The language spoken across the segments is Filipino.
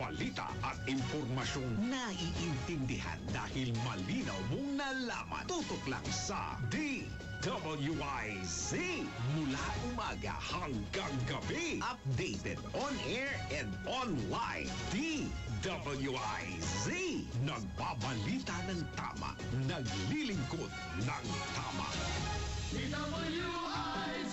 balita at impormasyong naiintindihan dahil malinaw mong nalaman. Tutok lang sa DWIZ. Mula umaga hanggang gabi. Updated on air and online. DWIZ. Nagbabalita ng tama. Naglilingkod ng tama. DWIZ.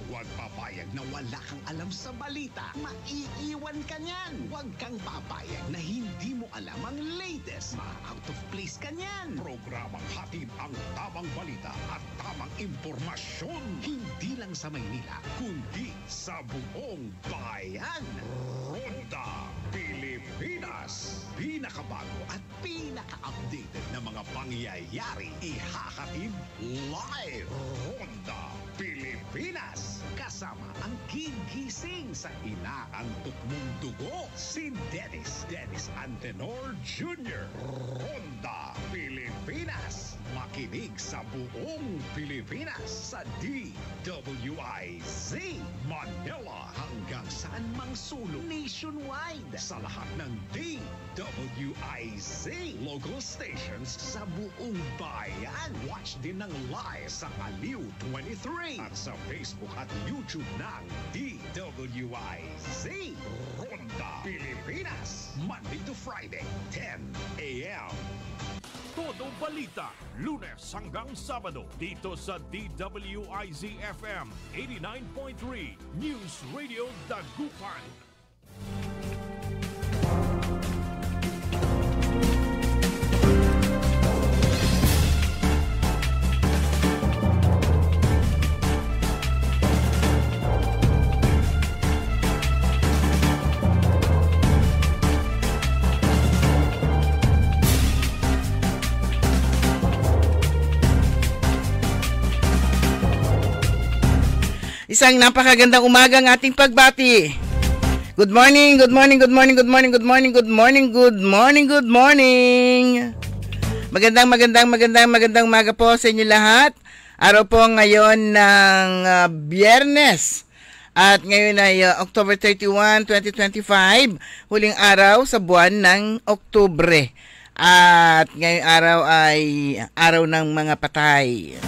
Huwag papayag na wala kang alam sa balita. Maiiwan ka niyan. Huwag kang papayag na hindi mo alam ang latest. Ma-out of place ka niyan. Programang hatid ang tamang balita at tamang impormasyon. Hindi lang sa Maynila, kundi sa buong bayan. Ronda Pilipinas. Pinakabago at pinaka-updated na mga pangyayari. Ihahatid live. Ronda Pilipinas. Kasama ang gigising sa inaantok mong dugo, si Dennis Antenor Jr. Ronda Pilipinas. Makinig sa buong Pilipinas sa DWIZ Manila hanggang saan mang sulong nationwide sa lahat ng DWIZ local stations sa buong bayan. Watch din ng live sa Aliw 23 at sa Facebook at YouTube ng DWIZ Ronda Pilipinas, Monday to Friday, 10 a.m. Todo balita, Lunes hanggang Sabado dito sa DWIZ-FM 89.3 News Radio Dagupan. Isang napakagandang umaga ang ating pagbati. Good morning, good morning, good morning, good morning, good morning, good morning, good morning, good morning. Magandang umaga po sa inyo lahat. Araw po ngayon ng Biyernes. At ngayon ay October 31, 2025, huling araw sa buwan ng Oktubre. At ngayong araw ay araw ng mga patay.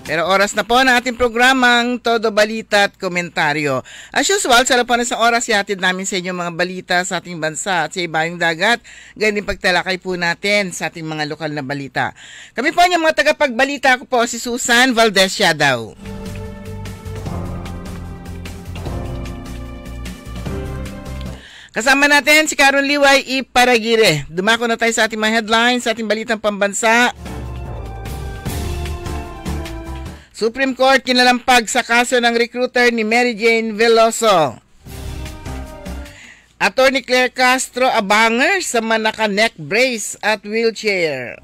Pero oras na po ng ating programang Todo Balita at Komentaryo. As usual, sa lapan sa oras, ihatid namin sa inyo mga balita sa ating bansa at sa ibayong dagat. Ganyan pagtalakay po natin sa ating mga lokal na balita. Kami po ang mga tagapagbalita. Ako po si Susan Valdez Siadaw. Kasama natin si Caron Liway Iparagire. Dumako na tayo sa ating mga headlines, sa ating balitang pambansa. Supreme Court kinalampag sa kaso ng recruiter ni Mary Jane Veloso. Attorney Claire Castro abanger sa manaka neck brace at wheelchair.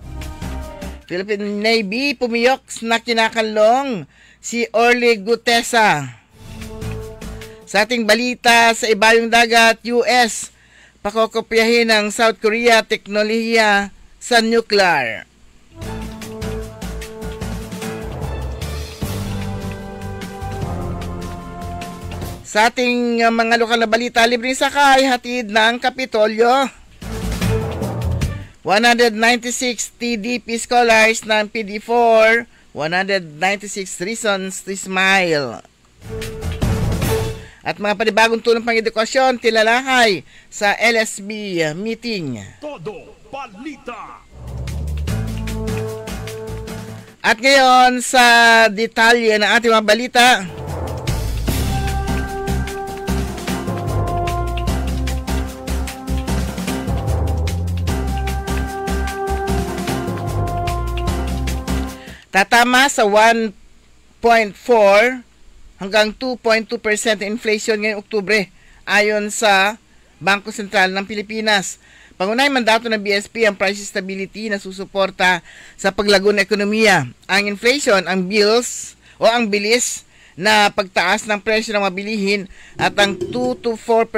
Philippine Navy pumiyok na kinakalong si Orly Gutesa. Sa ating balita sa ibayong dagat, US pakokopyahin ng South Korea teknolohiya sa nuclear. Sa ating mga lokal na balita, libreng sakay, hatid ng Kapitolyo. 196 TDP scholars ng PD4, 196 reasons to smile. At mga panibagong tulong pang edukasyon, tilalakay sa LSB meeting. Todo balita. At ngayon sa detalye ng ating mga balita. Tatama sa 1.4 hanggang 2.2% inflation ngayong Oktubre ayon sa Bangko Sentral ng Pilipinas. Pangunahing mandato ng BSP ang price stability na susuporta sa paglago ng ekonomiya. Ang inflation, ang bills o ang bilis na pagtaas ng presyo ng mabilihin at ang 2 to 4%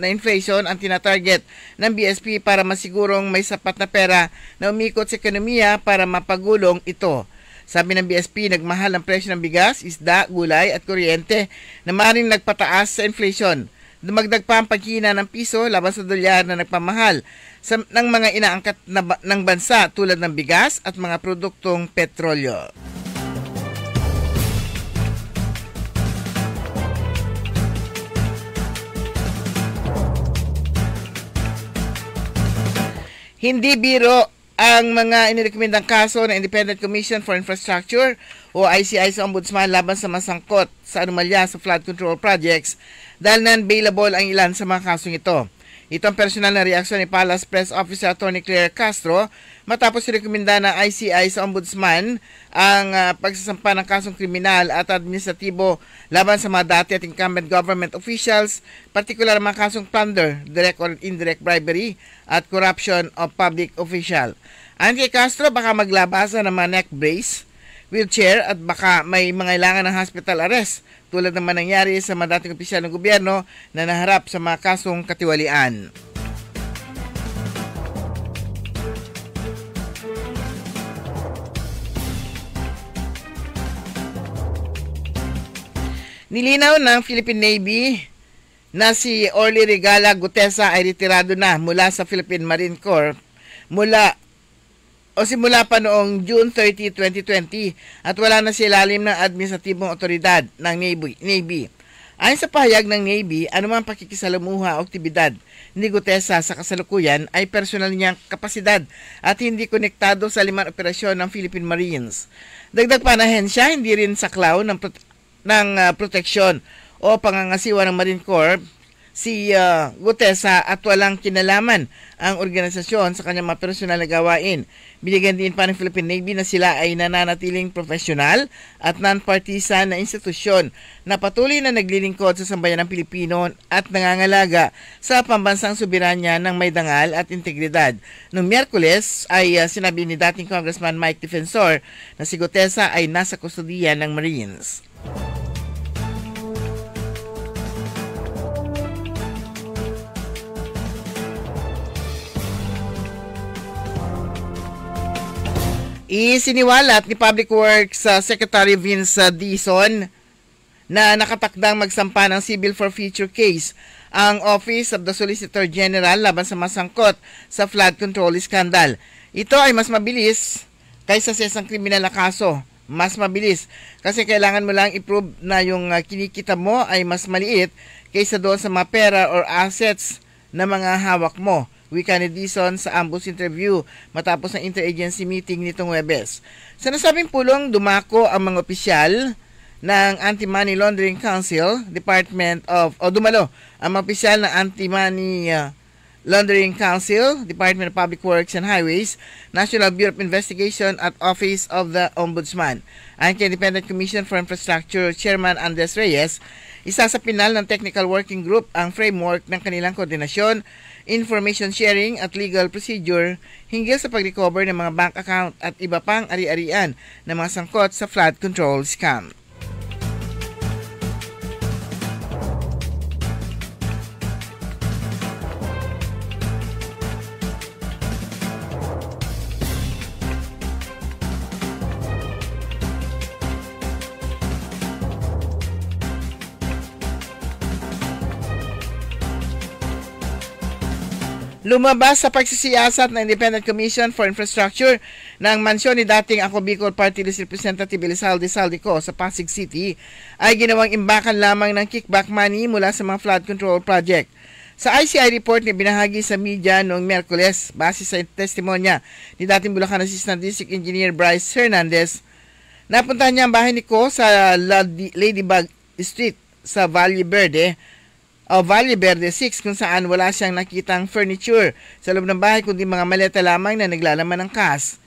na inflation ang tinatarget ng BSP para masigurong may sapat na pera na umikot sa ekonomiya para mapagulong ito. Sabi ng BSP, nagmahal ang presyo ng bigas, isda, gulay at kuryente na maaaring nagpataas sa inflation. Dumagdag pa ang paghina ng piso laban sa dolyar na nagpamahal ng mga inaangkat ng bansa tulad ng bigas at mga produktong petrolyo. Hindi biro ang mga inirekomendang kaso ng Independent Commission for Infrastructure o ICI sa Ombudsman laban sa masangkot sa anomalya sa flood control projects dahil non-bailable ang ilan sa mga kasong ito. Ito ang personal na reaksyon ni Palace Press Officer Atty. Claire Castro matapos rekomenda ng ICI sa Ombudsman ang pagsasampa ng kasong kriminal at administratibo laban sa mga dati at incumbent government officials, partikular ang mga kasong plunder, direct or indirect bribery at corruption of public official. Ayon kay Castro, baka maglabasa ng mga neck brace, wheelchair at baka may mangailangan ng hospital arrest tulad naman nangyari sa mga dating opisyal ng gobyerno na naharap sa mga kasong katiwalian. Nilinaw ng Philippine Navy na si Orly Regala Gutesa ay retirado na mula sa Philippine Marine Corps simula pa noong June 30, 2020 at wala na sa ilalim ng administratibong otoridad ng Navy. Ayon sa pahayag ng Navy, anumang pakikisalamuha o aktibidad ni Gutesa sa kasalukuyan ay personal niyang kapasidad at hindi konektado sa 5 operasyon ng Philippine Marines. Dagdag pa na hensya, hindi rin saklaw ng proteksyon o pangangasiwa ng Marine Corps si Gutesa at walang kinalaman ang organisasyon sa kanyang mga personal na gawain. Binigyan din pa ng Philippine Navy na sila ay nananatiling profesional at non-partisan na institusyon na patuloy na naglilingkod sa sambayanang Pilipino at nangangalaga sa pambansang soberanya ng may dangal at integridad. Noong Miyerkules ay sinabi ni dating Congressman Mike Defensor na si Gutesa ay nasa kustodiya ng Marines. Isiniwalat ni Public Works Secretary Vince Dizon na nakatakdang magsampa ng civil forfeiture case ang Office of the Solicitor General laban sa masangkot sa flood control scandal. Ito ay mas mabilis kaysa sa isang kriminal na kaso. Mas mabilis kasi kailangan mo lang i-prove na yung kinikita mo ay mas maliit kaysa doon sa mga pera or assets na mga hawak mo. Wika ni Dizon sa ambush interview matapos ng interagency meeting nitong Huwebes. Sa nasabing pulong, dumako ang mga opisyal ng Anti-Money Laundering Council, dumalo ang mga opisyal ng Anti-Money Laundering Council, Department of Public Works and Highways, National Bureau of Investigation at Office of the Ombudsman. Ayon kay Independent Commission for Infrastructure Chairman Andres Reyes, isa sa pinal ng Technical Working Group ang framework ng kanilang koordinasyon, information sharing at legal procedure hinggil sa pag-recover ng mga bank account at iba pang ari-arian ng mga sangkot sa flood control scam. Lumabas sa pagsisiyasat ng Independent Commission for Infrastructure ng mansyon ni dating Ako Bicol Party List Representative Elizalde Saldico sa Pasig City ay ginawang imbakan lamang ng kickback money mula sa mga flood control project. Sa ICI report na binahagi sa media noong Miyerkules, base sa testimonya ni dating Bulacan Assistant District Engineer Bryce Hernandez, napuntahan niya ang bahay ni Ko sa Ladybug Street sa Valle Verde 6 kung saan wala siyang nakitang furniture sa loob ng bahay kundi mga maleta lamang na naglalaman ng cash.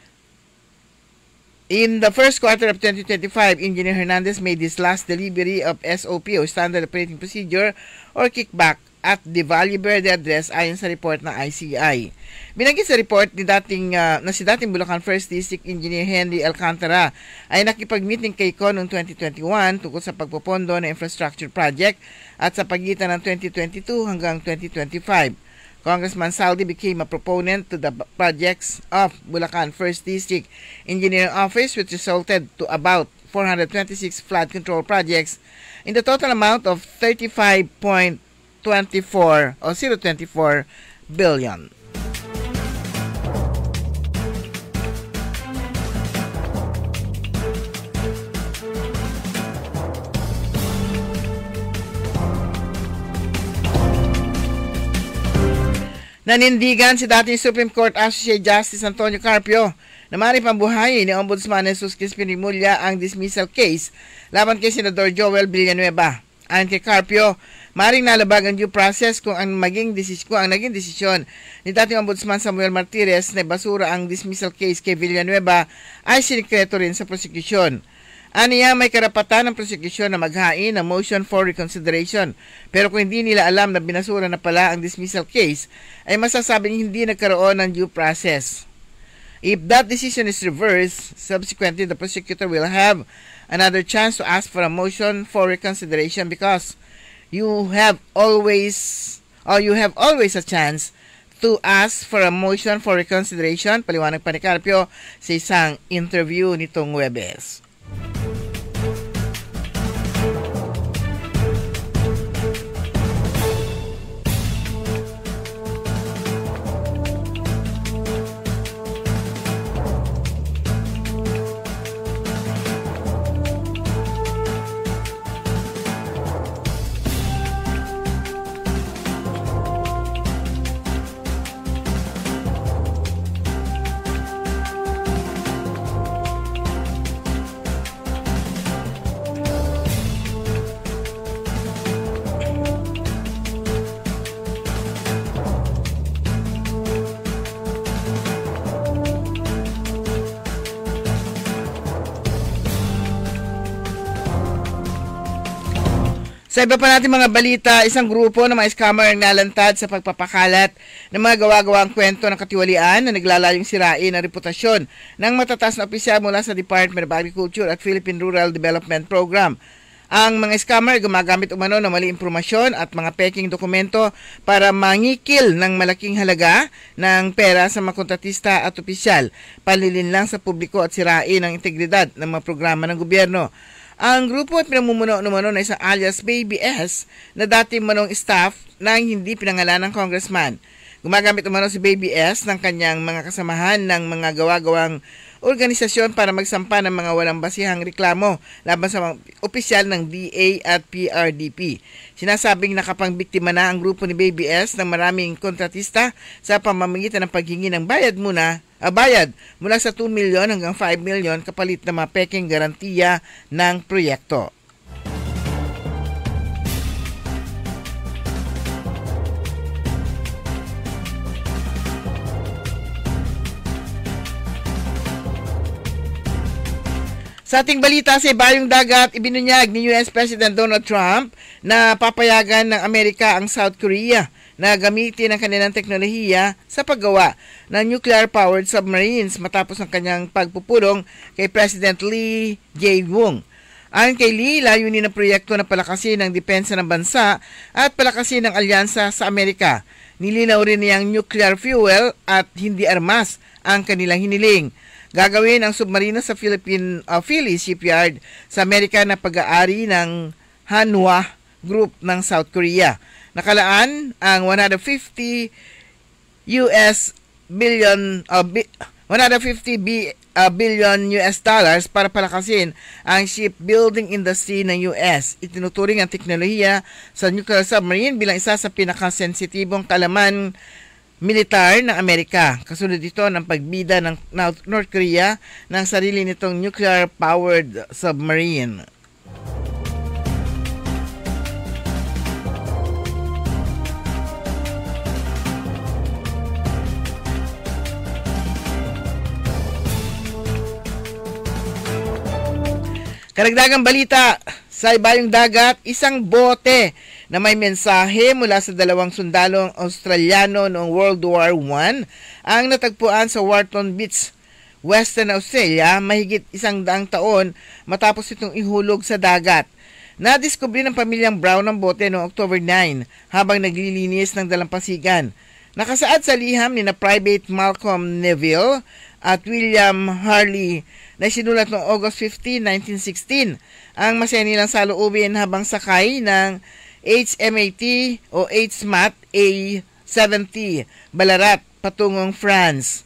In the first quarter of 2025, Engineer Hernandez made his last delivery of SOP o Standard Operating Procedure or kickback at the Valle Verde address ayon sa report ng ICI. Binanggit sa report ni si dating Bulacan 1st District Engineer Henry Alcantara ay nakipag-meeting kay Ko noong 2021 tungkol sa pagpopondo ng infrastructure project at sa pagitan ng 2022 hanggang 2025. Congressman Saldi became a proponent to the projects of Bulacan 1st District Engineering Office which resulted to about 426 flood control projects in the total amount of 35.2 0.24 o 0.24 billion. Nanindigan si dating Supreme Court Associate Justice Antonio Carpio na maaaring pambuhayin ni Ombudsman Jesus Crispin Remulla ang dismissal case laban kay Senador Joel Villanueva. Ayon kay Carpio, maaaring nalabag ang due process kung ang naging desisyon ni dating Ombudsman Samuel Martires na basura ang dismissal case kay Villanueva ay sinikreto rin sa prosecution. Aniya, may karapatan ng prosecution na maghain ng motion for reconsideration. Pero kung hindi nila alam na binasura na pala ang dismissal case, ay masasabing hindi nagkaroon ng due process. If that decision is reversed, subsequently the prosecutor will have another chance to ask for a motion for reconsideration because you have always a chance to ask for a motion for reconsideration, paliwanag pa ni Carpio sa isang interview nitong Huwebes. Sa iba pa natin mga balita, isang grupo ng mga scammer ang nalantad sa pagpapakalat ng mga gawa-gawang kwento ng katiwalian na naglalayong sirain ang reputasyon ng matataas na opisyal mula sa Department of Agriculture at Philippine Rural Development Program. Ang mga scammer gumagamit umano ng mali impormasyon at mga peking dokumento para mangikil ng malaking halaga ng pera sa mga kontratista at opisyal, palilin lang sa publiko at sirain ang integridad ng mga programa ng gobyerno. Ang grupo at pinamumuno na isang alias Baby S na dati manong staff na hindi pinangalan ng congressman. Gumagamit umano si Baby S ng kanyang mga kasamahan ng mga gawa-gawang organisasyon para magsampa ng mga walang basihang reklamo laban sa mga opisyal ng DA at PRDP. Sinasabing nakapangbiktima na ang grupo ni Baby S ng maraming kontratista sa pamamagitan ng paghingi ng bayad mula sa 2 million hanggang 5 million kapalit na mga peking garantiya ng proyekto. Sa ating balita sa ibayong dagat, ibinunyag ni US President Donald Trump na papayagan ng Amerika ang South Korea na gamitin ang kanilang teknolohiya sa paggawa ng nuclear-powered submarines matapos ang kanyang pagpupulong kay President Lee Jae-wong. Ayon kay Lee, layunin ng proyekto na palakasin ang depensa ng bansa at palakasin ang alyansa sa Amerika. Nilinaw rin niyang nuclear fuel at hindi armas ang kanilang hiniling. Gagawin ang submarino sa Philly Shipyard sa Amerika na pag-aari ng Hanwha Group ng South Korea. Nakalaan ang 150 billion US dollars para palakasin ang shipbuilding industry ng US. Itinuturing ang teknolohiya sa nuclear submarine bilang isa sa pinakasensitibong kalaman militar ng Amerika. Kasunod dito ng pagbida ng North Korea ng sarili nitong nuclear-powered submarine. Karagdagang balita sa ibayong dagat, isang bote na may mensahe mula sa dalawang sundalong Australiano noong World War I ang natagpuan sa Wharton Beach, Western Australia, mahigit 100 taon matapos itong ihulog sa dagat. Nadiskubre ng pamilyang Brown ang bote noong October 9 habang naglilinis ng dalampasigan. Nakasaad sa liham ni na Private Malcolm Neville at William Harley na sinulat noong August 15, 1916. Ang masaya nilang saloobin habang sakay ng HMAT o HMAT A70 Ballarat patungong France.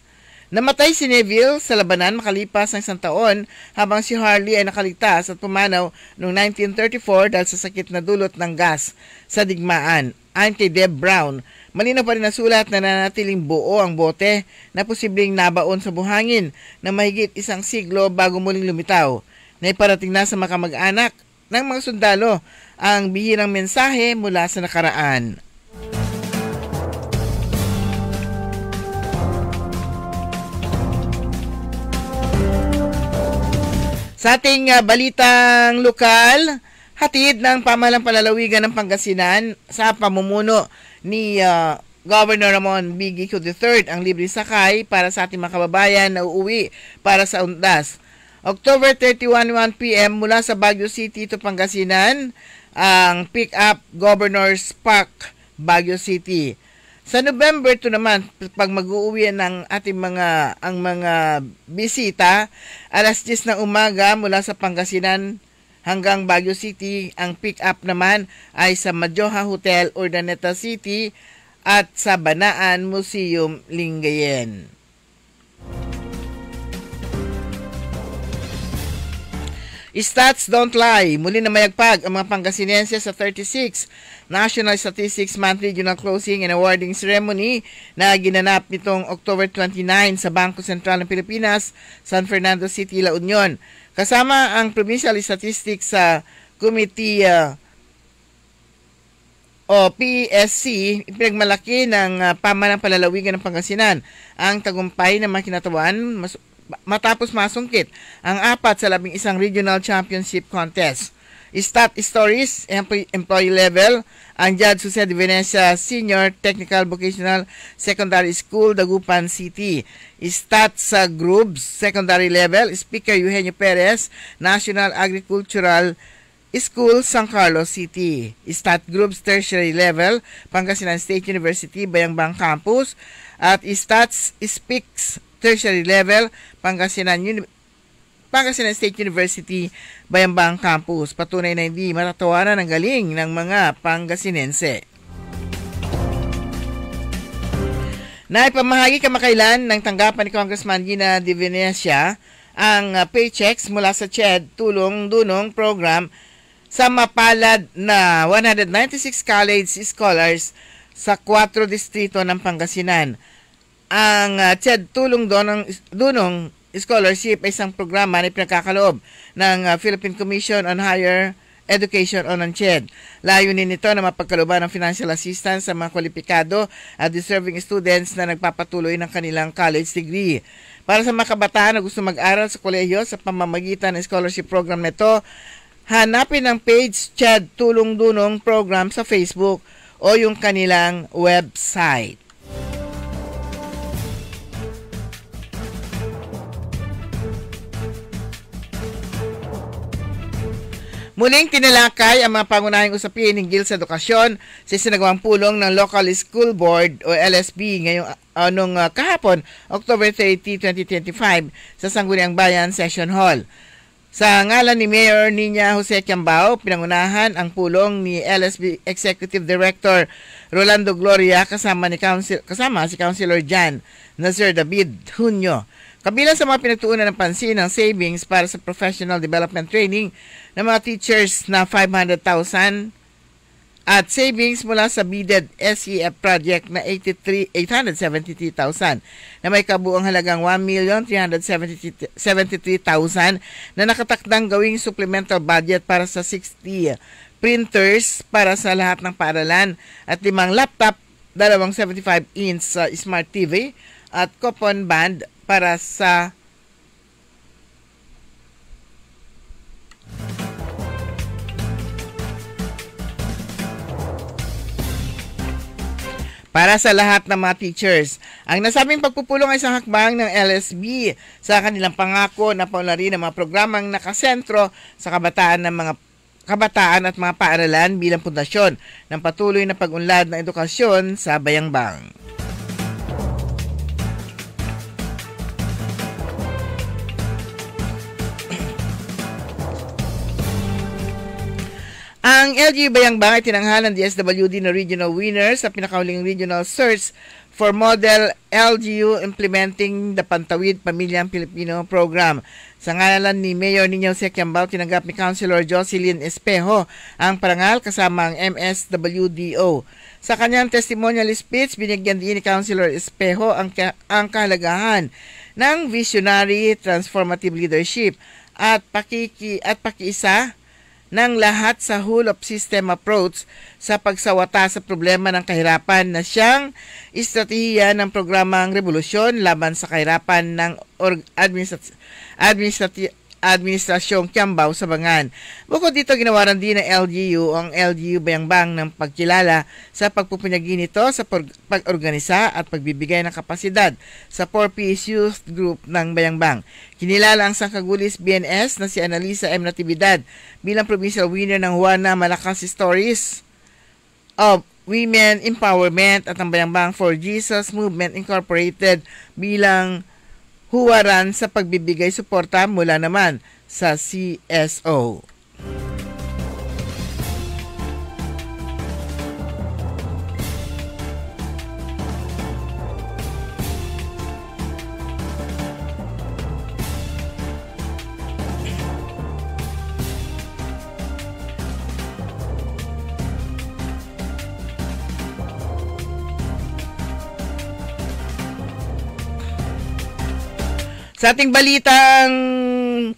Namatay si Neville sa labanan makalipas ng 1 taon habang si Harley ay nakaligtas at pumanaw noong 1934 dahil sa sakit na dulot ng gas sa digmaan. Ayon kay Deb Brown, malinaw pa rin na sulat na nanatiling buo ang bote na posibleng nabaon sa buhangin na mahigit 1 siglo bago muling lumitaw. Naiparating na sa mga kamag-anak ng mga sundalo ang bihirang mensahe mula sa nakaraan. Sa ating balitang lokal, hatid ng pamahalang palalawigan ng Pangasinan sa pamumuno ni Governor Ramon B. Gico III ang libre sakay para sa ating mga kababayan na uuwi para sa undas. October 31, 1 p.m. mula sa Baguio City to Pangasinan, ang pick-up Governor's Park, Baguio City. Sa November 2 naman, pag mag-uuwi ng ating mga bisita, alas 10 ng umaga mula sa Pangasinan hanggang Baguio City, ang pick-up naman ay sa Majoha Hotel, Urdaneta City at sa Banaan Museum, Lingayen. Stats don't lie. Muli na mayagpag ang mga Pangasinense sa 36 National Statistics Month Regional Closing and Awarding Ceremony na ginanap nitong October 29 sa Bangko Sentral ng Pilipinas, San Fernando City, La Union. Kasama ang Provincial Statistics Committee o PSC, pinagmalaki ng pamahalang palalawigan ng Pangasinan ang tagumpay ng mga kinatawan matapos masungkit ang 4 sa 11 regional championship contest. Stat Stories, employee level, ang Judge Jose de Venecia Senior Technical Vocational Secondary School, Dagupan City. Stat sa Groups, secondary level, Speaker Eugenio Perez, National Agricultural School, San Carlos City. Stat Groups, tertiary level, Pangasinan State University, Bayambang Campus. At Stats Speaks, tertiary level, Pangasinan State University, Bayambang Campus. Patunay na hindi matatawaran ang galing ng mga Pangasinense. Naipamahagi kamakailan ng tanggapan ni Congressman Gina de Venecia ang paychecks mula sa CHED Tulong-Dunong Program sa mapalad na 196 college scholars sa 4 distrito ng Pangasinan. Ang CHED Tulong-Dunong Scholarship ay isang programa na pinagkakaloob ng Philippine Commission on Higher Education o ng CHED. Layunin nito na mapagkalooban ng financial assistance sa mga kwalipikado at deserving students na nagpapatuloy ng kanilang college degree. Para sa mga kabataan na gusto mag-aral sa kolehiyo sa pamamagitan ng scholarship program nito, hanapin ang page CHED Tulong-Dunong Program sa Facebook o yung kanilang website. Muling tinalakay ang mga pangunahing usapin hinggil sa edukasyon sa sinagawang pulong ng Local School Board o LSB ngayong kahapon, October 30, 2025 sa Sangguniang Bayan Session Hall. Sa ngalan ni Mayor Nina Jose Kiambao, pinangunahan ang pulong ni LSB Executive Director Rolando Gloria kasama si Councilor Jan Nazir David Junio. Kabilang sa mga pinagtuunan ng pansin ang savings para sa professional development training ng mga teachers na 500,000 at savings mula sa bidded SEF project na 873,000 na may kabuang halagang 1,373,000 na nakatakdang gawing supplemental budget para sa 60 printers para sa lahat ng paaralan at 5 laptop, 2 75-inch smart TV at coupon band para sa lahat ng mga teachers. Ang nasabing pagpupulong ay isang hakbang ng LSB sa kanilang pangako na paunlarin ng mga programang nakasentro sa kabataan at mga paaralan bilang pundasyon ng patuloy na pag-unlad ng edukasyon sa Bayambang. Ang LGU Bayambang ay tinanghalan DSWD na regional winner sa pinakahuling regional search for model LGU implementing the Pantawid Pamilyang Pilipino program. Sa ngalan ni Mayor Ninyong Sekyambao, tinanggap ni Councilor Jocelyn Espejo ang parangal kasama ang MSWDO. Sa kanyang testimonial speech, binigyan din ni Councilor Espejo ang kahalagahan ng visionary transformative leadership at pakiisa ng lahat sa whole of system approach sa pagsawata sa problema ng kahirapan na siyang estratehiya ng programang Revolusyon laban sa kahirapan ng Administrasyong Kiambao sa Bangan. Bukod dito, ginawaran din ng LGU ang LGU Bayambang ng pagkilala sa pagpupunyagi nito sa pag-organisa at pagbibigay ng kapasidad sa 4Ps Youth Group ng Bayambang. Kinilala ang Sangkagulis BNS na si Analisa M. Natividad bilang provincial winner ng Juana Malakas Stories of Women Empowerment at ang Bayambang for Jesus Movement Incorporated bilang huwaran sa pagbibigay suporta mula naman sa CSO. Sa ating balitang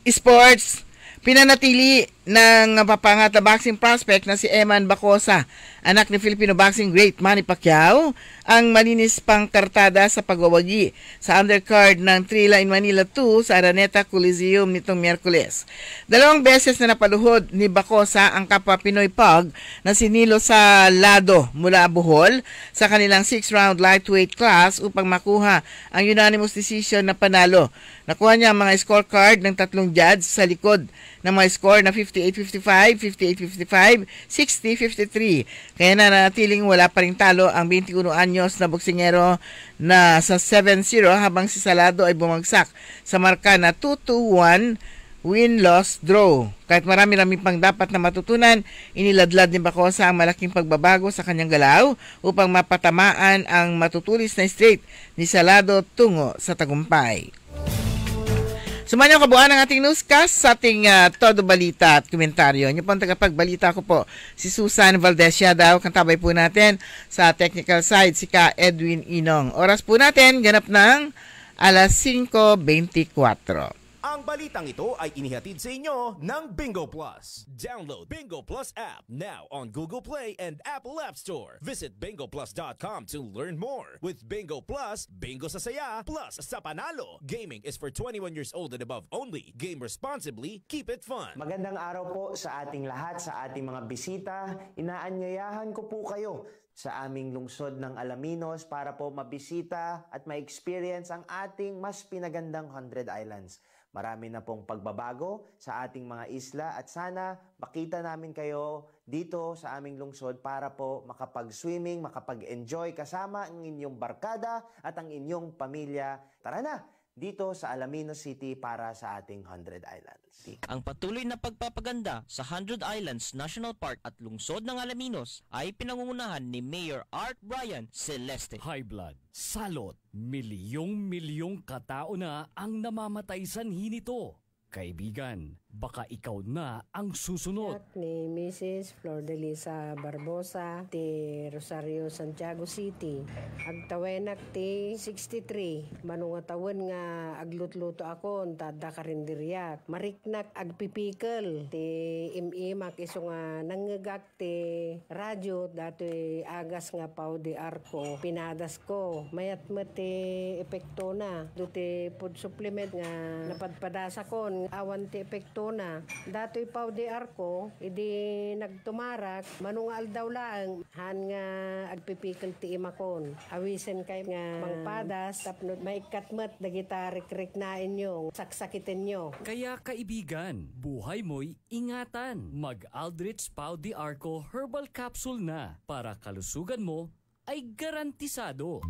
sports, pinanatili ng papangat na boxing prospect na si Eman Bacosa, anak ni Filipino boxing great Manny Pacquiao, ang malinis pang kartada sa pagwawagi sa undercard ng Trila in Manila 2 sa Araneta Coliseum nitong Miyerkules. 2 beses na napaluhod ni Bacosa ang kapwa Pinoy Pug na sinilo sa Lado mula Bohol sa kanilang 6-round lightweight class upang makuha ang unanimous decision na panalo. Nakuha niya ang mga scorecard ng 3 judge sa likod ng mga score na 58-55, 58-55, 60-53. Kaya nanatiling wala pa ring talo ang 21 anyos na boksingero na sa 7-0 habang si Salado ay bumagsak sa marka na 2-1 win-loss draw. Kahit marami-rami pang dapat na matutunan, iniladlad ni Bacosa ang malaking pagbabago sa kanyang galaw upang mapatamaan ang matutulis na straight ni Salado tungo sa tagumpay. Sumahan niyo kabuuan ng ating newscast sa ating todo balita at komentaryo. Niyo po ang tagapagbalita ko po, si Susan Valdez daw, kantabay po natin sa technical side, si Ka Edwin Inong. Oras po natin, ganap ng alas 5:24. Ang balitang ito ay inihatid sa inyo ng Bingo Plus. Download Bingo Plus app now on Google Play and Apple App Store. Visit bingoplus.com to learn more. With Bingo Plus, bingo sa saya, plus sa panalo. Gaming is for 21 years old and above only. Game responsibly, keep it fun. Magandang araw po sa ating lahat, sa ating mga bisita. Inaanyayahan ko po kayo sa aming lungsod ng Alaminos para po mabisita at ma-experience ang ating mas pinagandang 100 Islands. Marami na pong pagbabago sa ating mga isla at sana makita namin kayo dito sa aming lungsod para po makapag-swimming, makapag-enjoy kasama ang inyong barkada at ang inyong pamilya. Tara na! Dito sa Alaminos City para sa ating 100 Islands. Ang patuloy na pagpapaganda sa 100 Islands National Park at lungsod ng Alaminos ay pinangungunahan ni Mayor Art Brian Celeste. High blood, salot, milyong-milyong katao na ang namamatay sanhi nito. Kaibigan, baka ikaw na ang susunod. Ni Mrs. Flor de Lisa Barbosa, ti Rosario, Santiago City. Agtawenak ti 63. Manungatawan nga aglutluto ako, tada karinderyak. Mariknak agpipikal. Ti imimak iso nga nangagak ti radyo, dati agas nga pao di arko. Pinadas ko. Mayat ti epekto na. Duti food supplement nga napadpadasa ko. Awan ti epekto na. Dato'y pao di arko, idi nagtumarak, manungal daw lang, han nga agpipikil ti imakon. Awisen kay nga mangpadas, tapno may katmat na gitarik-rik na inyo, saksakitin nyo. Kaya kaibigan, buhay mo'y ingatan. Mag-Aldrich Pau di Arco Herbal Capsule na para kalusugan mo ay garantisado.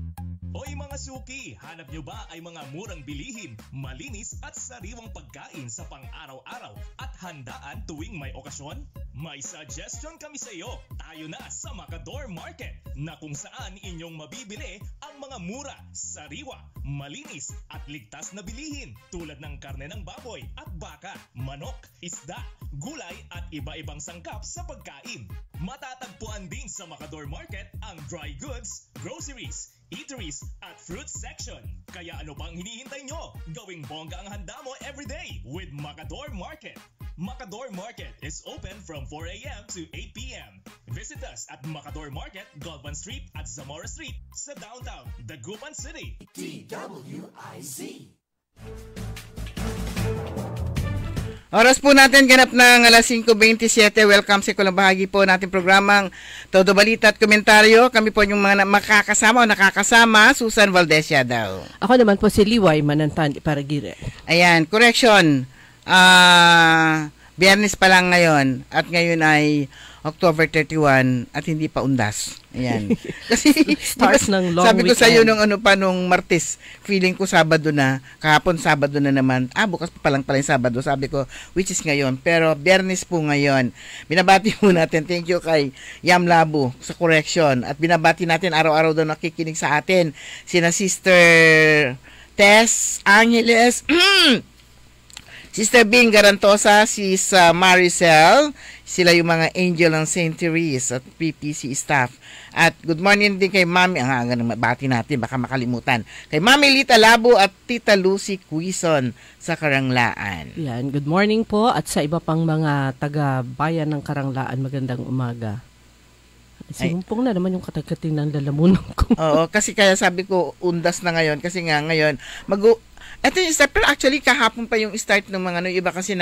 Oy mga suki, hanap nyo ba ay mga murang bilihin, malinis at sariwang pagkain sa pang-araw-araw at handaan tuwing may okasyon? May suggestion kami sa iyo. Tayo na sa Macador Market na kung saan inyong mabibili ang mga mura, sariwa, malinis at ligtas na bilihin tulad ng karne ng baboy at baka, manok, isda, gulay at iba-ibang sangkap sa pagkain. Matatagpuan din sa Macador Market ang dry goods, groceries, eateries at fruit section. Kaya ano pang hinihintay nyo? Gawing bongga ang handa mo everyday with Macador Market. Macador Market is open from 4 a.m. to 8 p.m. Visit us at Macador Market, Galvan Street at Zamora Street sa downtown, Dagupan City. DWIZ. Oras po natin ganap ng alas 5:27. Welcome sa ikulang bahagi po natin programang Todo Balita at Komentaryo. Kami po yung mga makakasama o nakakasama, Susan Valdezia daw. Ako naman po si Liway Manantan Paragire. Ayan, correction. Biyernes pa lang ngayon at ngayon ay October 31 at hindi pa undas. Ayan. Kasi Stars ng long sabi ko weekend. sa iyo nung Martes, feeling ko Sabado na, kahapon Sabado na naman. Bukas pa lang pala yung Sabado, sabi ko, which is ngayon. Pero Biyernes po ngayon. Binabati po natin, thank you kay Yam Labo sa correction. At binabati natin araw-araw daw nakikinig sa atin. Sina Sister Tess Angeles, Sister Bing Garantosa, Sis Maricel, sila yung mga angel ng St. Therese at PPC staff. At good morning din kay Mami, bati natin, baka makalimutan. Kay Mami Lita Labo at Tita Lucy Quizon sa Karanglaan. Yan, good morning po at sa iba pang mga taga-bayan ng Karanglaan, magandang umaga. Sinumpong na naman yung katagating ng lalamunan ko. Oo, kasi kaya sabi ko, undas na ngayon, kasi nga ngayon, ito yung start, pero actually kahapon pa yung start ng mga iba kasi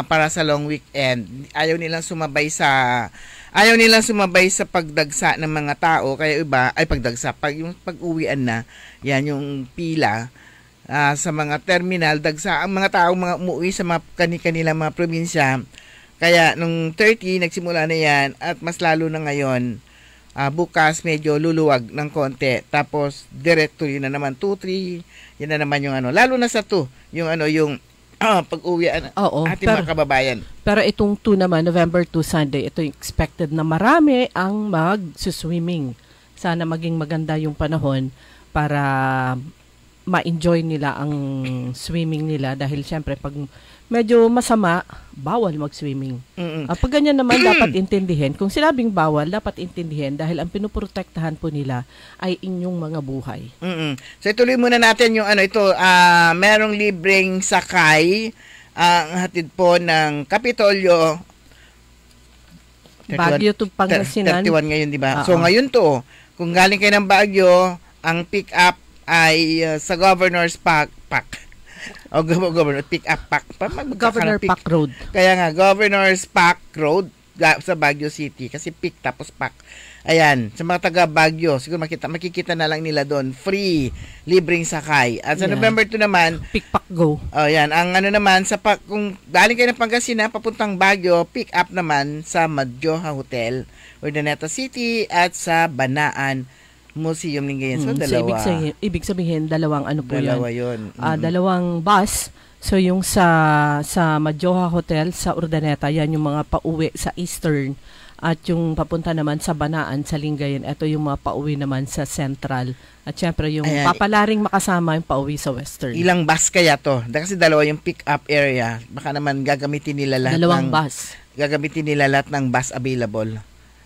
para sa long weekend. Ayaw nilang sumabay sa pagdagsa ng mga tao, kaya iba ay yung pag-uwian na, yan yung pila sa mga terminal, dagsa ang mga tao mga umuwi sa mga kanilang mga probinsya. Kaya nung 30 nagsimula na yan at mas lalo na ngayon. Bukas medyo luluwag ng konti. Tapos direkto yun na naman 2-3. Yan na naman yung lalo na sa 2, yung pag-uwi ating mga kababayan. Pero itong 2 naman, November 2 Sunday, ito yung expected na marami ang mag-swimming. Sana maging maganda yung panahon para ma-enjoy nila ang swimming nila dahil syempre pag medyo masama, bawal mag-swimming. Pag ganyan naman, dapat intindihin. Kung sinabing bawal, dapat intindihin dahil ang pinuprotektahan po nila ay inyong mga buhay. So ituloy muna natin yung merong libreng sakay ang hatid po ng Kapitolyo. Baguio to Pangasinan. 31 ngayon, di ba? So ngayon to, kung galing kayo ng Baguio, ang pick-up ay sa Governor's Park. Governor Pick Up Park. Governor Park Road. Kaya nga, Governor's Park Road sa Baguio City. Kasi pick tapos Park. Ayan, sa mga taga Baguio, siguro makikita na lang nila doon. Free, libreng sakay. At sa November 2 naman, Pick Pack Go. Yan, ang naman, kung galing kayo ng Pangasinan, papuntang Baguio, pick up naman sa Madjoha Hotel, Urdaneta City, at sa Banaan Museum Lingayen. So, dalawa. So, ibig sabihin, dalawang dalawa yun. Dalawang bus. So, yung sa Madjoha Hotel, sa Urdaneta, yan yung mga pauwi sa Eastern. At yung papunta naman sa Banaan, sa Lingayen, ito yung mga pauwi naman sa Central. At syempre, yung papalaring makasama yung pauwi sa Western. Ilang bus kaya to? Kasi dalawa yung pick-up area. Baka naman gagamitin nila lahat bus. Gagamitin nila lahat ng bus available.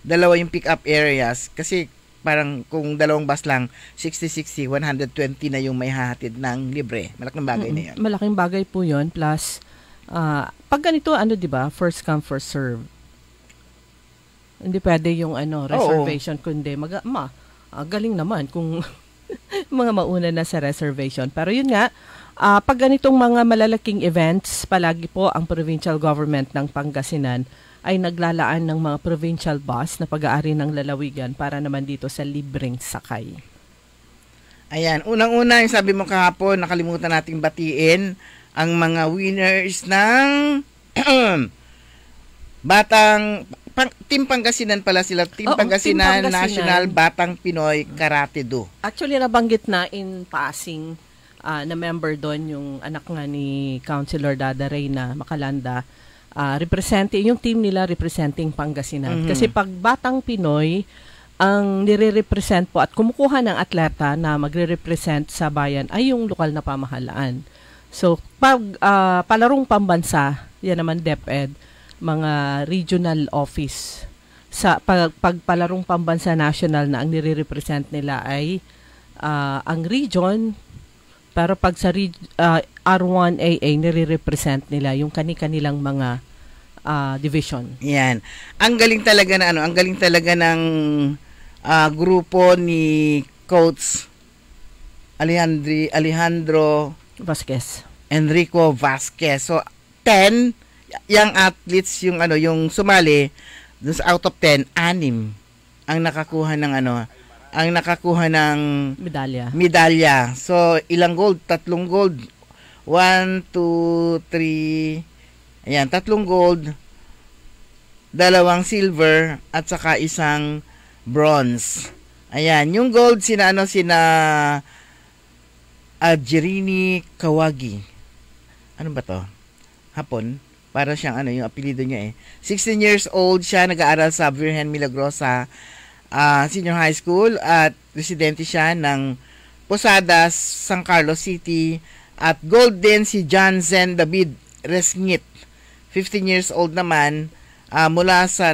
Dalawa yung pick-up areas. Kasi parang kung dalawang bus lang, 60-60, 120 na yung may hahatid ng libre. Malaking bagay na yan. Malaking bagay po yun. Plus, pag ganito, di ba, first come, first serve. Hindi pwede yung reservation, kundi galing naman kung mga mauna na sa reservation. Pero yun nga, pag ganitong mga malalaking events, palagi po ang provincial government ng Pangasinan ay naglalaan ng mga provincial bus na pag-aari ng lalawigan para naman dito sa libreng sakay. Ayan, unang-una yung sabi mo kahapon, nakalimutan nating batiin ang mga winners ng Team Pangasinan pala sila. Team Oo, Pangasinan, Team Pangasinan. National Batang Pinoy Karate Do. Actually, nabanggit na in passing na member doon yung anak nga ni Councilor Dada Reyna Macalanda. Yung team nila representing Pangasinan. Kasi pag Batang Pinoy, ang nire-represent po at kumukuha ng atleta na magre-represent sa bayan ay yung lokal na pamahalaan. So, pag palarong pambansa, yan naman DepEd, mga regional office. Sa pag palarong pambansa national na ang nire-represent nila ay ang region, pero pag sa R1AA, nire-represent nila yung kani-kanilang mga division. Yan. Ang galing talaga ng grupo ni Coach Alejandro Vasquez. Enrico Vasquez. So 10 young athletes yung sumali dun sa out of 10, 6 ang nakakuha ng medalya. So ilang gold? 3 gold. 1, 2, 3. Ayan, 3 gold, 2 silver at saka 1 bronze. Ayan, yung gold sina Jerini Kawagi. Ano ba to? Hapon. Para siyang yung apelido niya 16 years old siya, nag-aaral sa Virgen Milagrosa Senior High School at residente siya ng Posadas, San Carlos City. At gold din si John Zen David Resngit. 15 years old naman, mula sa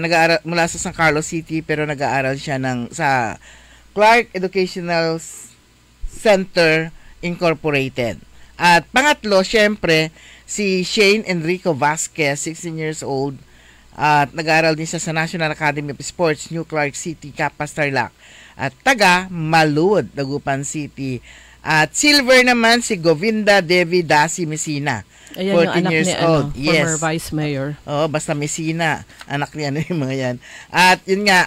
San Carlos City, pero nag-aaral siya sa Clark Educational Center Incorporated. At pangatlo, syempre, si Shane Enrico Vasquez, 16 years old, at nag-aaral din siya sa National Academy of Sports, New Clark City, Capas, Tarlac, at taga Maluod, Dagupan City. At silver naman si Govinda Devi Dasi Messina. Ayan 14 yung anak years ni old. Former Vice Mayor. Oo, basta Messina. Anak niya yung mga yan. At yun nga,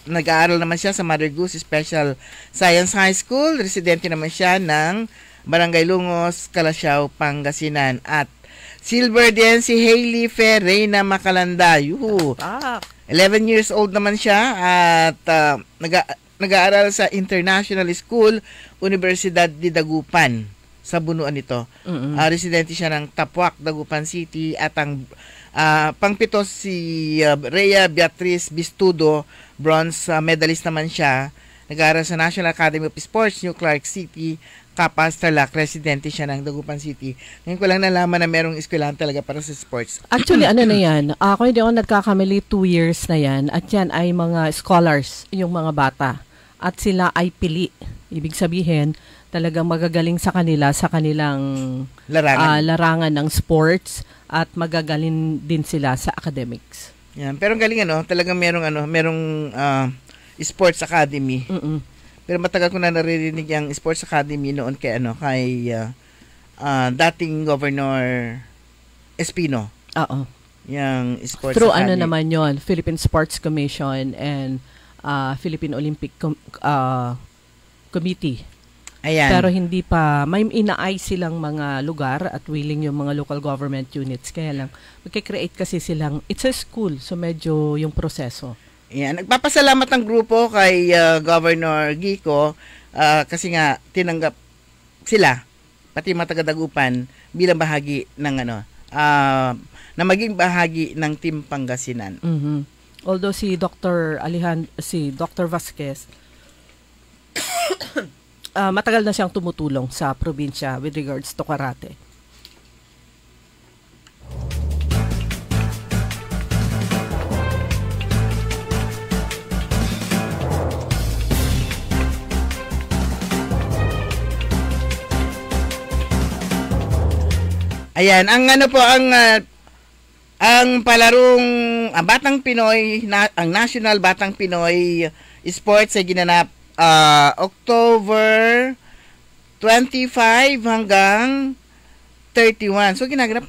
nag-aaral naman siya sa Mother Goose Special Science High School. Residente naman siya ng Barangay Lungos, Calasiao, Pangasinan. At silver din si Hailey Ferreira Macalanda. 11 years old naman siya at nag-aaral sa International School, Universidad de Dagupan. Sa bunuan nito. Residente siya ng Tapuac, Dagupan City. At ang pangpito si Rhea Beatriz Bistudo, bronze medalist naman siya. Nag-aaral sa National Academy of Sports, New Clark City, Capas, Tarlac. Residente siya ng Dagupan City. Ngayon ko lang nalaman na merong eskwelahan talaga para sa sports. Actually, na yan? Ako hindi ako nagkakamali, 2 years na yan. At yan ay mga scholars, yung mga bata. At sila ay pili. Ibig sabihin, talagang magagaling sa kanilang larangan ng sports at magagaling din sila sa academics. Yan, pero ang galing talagang merong sports academy. Pero matagal ko na naririnig yung sports academy noon kay dating Governor Espino. Oo. Yung sports Through academy. naman yon, Philippine Sports Commission and Philippine Olympic Committee. Ayan. Pero hindi pa, may inaay silang mga lugar at willing yung mga local government units. Kaya lang, magkikreate kasi silang, it's a school, so medyo yung proseso. Ayan. Nagpapasalamat ang grupo kay Governor Gico kasi nga tinanggap sila, pati mga taga-Dagupan, bilang bahagi ng na maging bahagi ng Team Pangasinan. Although si Dr. Vasquez, matagal na siyang tumutulong sa probinsya with regards to karate. Ayan, ang palarong Batang Pinoy, ang National Batang Pinoy Sports ay ginanap October 25 hanggang 31. So ginaganap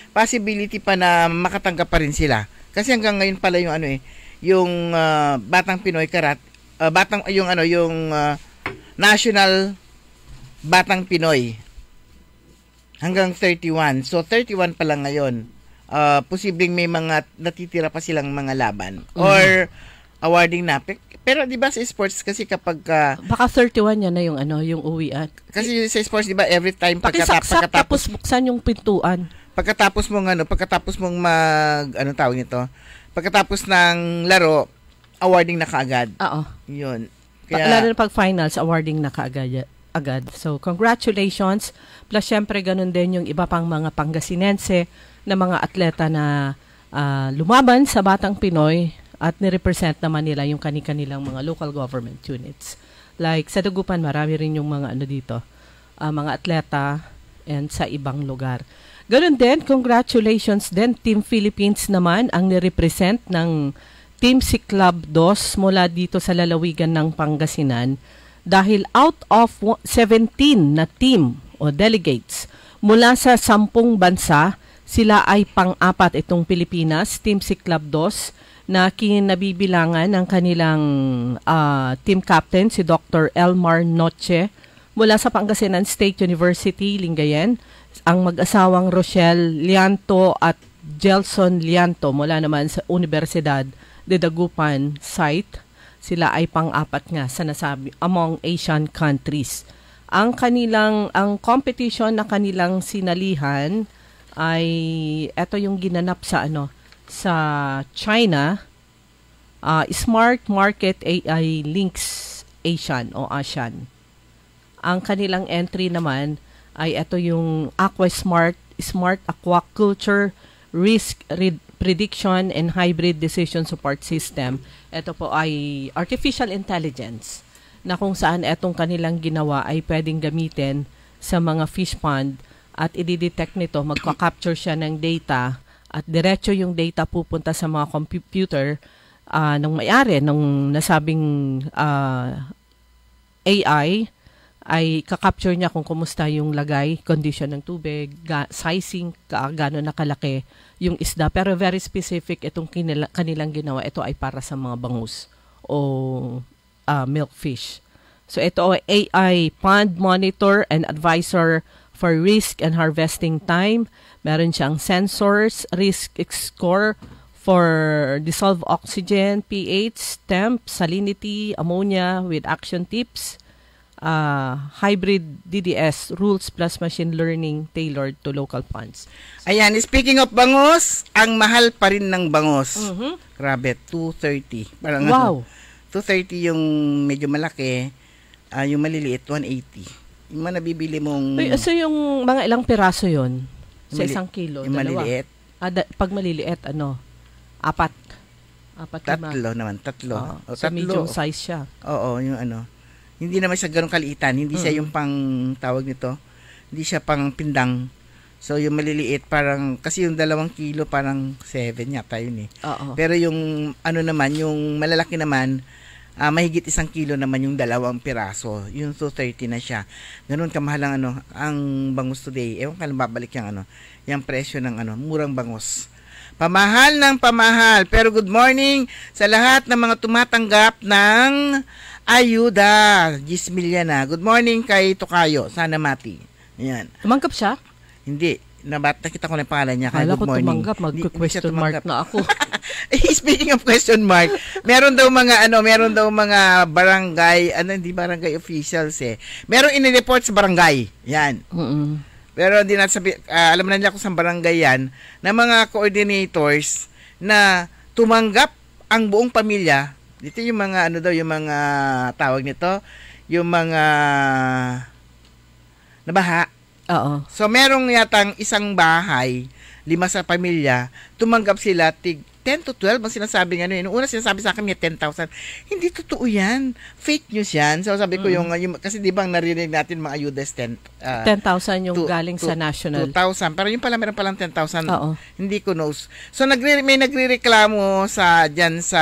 possibility pa na makatanggap pa rin sila. Kasi hanggang ngayon pala yung Batang Pinoy yung National Batang Pinoy hanggang 31. So 31 pa lang ngayon posibleng may mga natitira pa silang mga laban or awarding na. Pero 'di ba sa sports kasi kapag baka 31 yan na yung yung uwian. Kasi sa sports 'di ba every time pagkatapos tapos buksan yung pintuan. Pagkatapos mong tawag nito? Pagkatapos ng laro, awarding na kaagad. Oo. 'Yun. Lalo na pag finals, awarding na kaagad. So, congratulations. Plus, syempre, ganun din yung iba pang mga Pangasinense na mga atleta na lumaban sa Batang Pinoy at nirepresent naman nila yung kanilang mga local government units. Like, sa Dagupan, marami rin yung mga dito, mga atleta and sa ibang lugar. Ganun din, congratulations din. Team Philippines naman ang nirepresent ng Team Siklab 2 mula dito sa lalawigan ng Pangasinan dahil out of 17 na team o delegates mula sa 10 bansa, sila ay pang-apat itong Pilipinas, Team Siklab 2 na kinabibilangan ng kanilang team captain si Dr. Elmar Noche mula sa Pangasinan State University, Lingayen, ang mag-asawang Rochelle Lianto at Gelson Lianto mula naman sa Universidad de Dagupan site. Sila ay pang-apat nga sa nasabi among Asian countries. Ang competition na kanilang sinalihan ay eto yung ginanap sa sa China, Smart Market AI Links Asian o ASEAN. Ang kanilang entry naman ay eto yung Aquasmart, Smart Aquaculture Risk Prediction and Hybrid Decision Support System. Ito po ay artificial intelligence na kung saan etong kanilang ginawa ay pwedeng gamitin sa mga fish pond at i-detect nito, magka-capture siya ng data at diretso yung data pupunta sa mga computer ng may-ari ng nasabing AI ay kakapture niya kung kumusta yung lagay, condition ng tubig, sizing, gano'n nakalaki yung isda. Pero very specific itong kanilang ginawa. Ito ay para sa mga bangus o milkfish. So ito ay AI Pond Monitor and Advisor for Risk and Harvesting Time. Meron siyang sensors, risk score for dissolved oxygen, pH, temp, salinity, ammonia with action tips, hybrid DDS, rules plus machine learning tailored to local ponds. Ayan, speaking of bangus, ang mahal pa rin ng bangus. Grabe, 230. Parang wow. 230 yung medyo malaki, yung maliliit, 180. Yung mga nabibili mong... So yung mga ilang piraso yon sa isang kilo? Yung dalawa. maliliit? Pag maliliit, 4. 3 naman, 3. So medium size siya. Oo, yung hindi naman siya ganun kaliitan. Hindi siya yung pang tawag nito. Hindi siya pang pindang. So yung maliliit parang kasi yung 2 kilo parang 7 yata yun eh. Pero yung naman, yung malalaki naman mahigit 1 kilo naman yung 2 piraso. Yung 230 na siya. Ganun kamahal ang bangus today. Ewan ka lang babalik yung presyo ng murang bangus. Pamahal ng pamahal. Pero good morning sa lahat ng mga tumatanggap ng ayuda. 10 milyon na. Good morning kay Tokayo. Sana mati. Ayan. Tumanggap siya? Hindi. Nakita ko na yung pangalan niya. Kaya good morning. Tumanggap. Mag-question mark na ako. Speaking of question mark, meron daw mga barangay, hindi barangay officials eh. Meron inireport sa barangay. Yan. Pero hindi natin alam na nila kung saan barangay yan, na mga coordinators na tumanggap ang buong pamilya. Dito yung mga yung mga tawag nito, yung mga nabaha. Oo. So merong yatang isang bahay, 5 sa pamilya, tumanggap sila 10 to 12 ang sinasabi nga noon. Una sinasabi sa akin may 10,000. Hindi totoo yan. Fake news yan. So sabi ko yung kasi di ba narinig natin mga ayudas 10,000 yung galing sa national. 2,000. Pero yung pala meron palang 10,000. Hindi ko knows. So may nagrereklamo diyan sa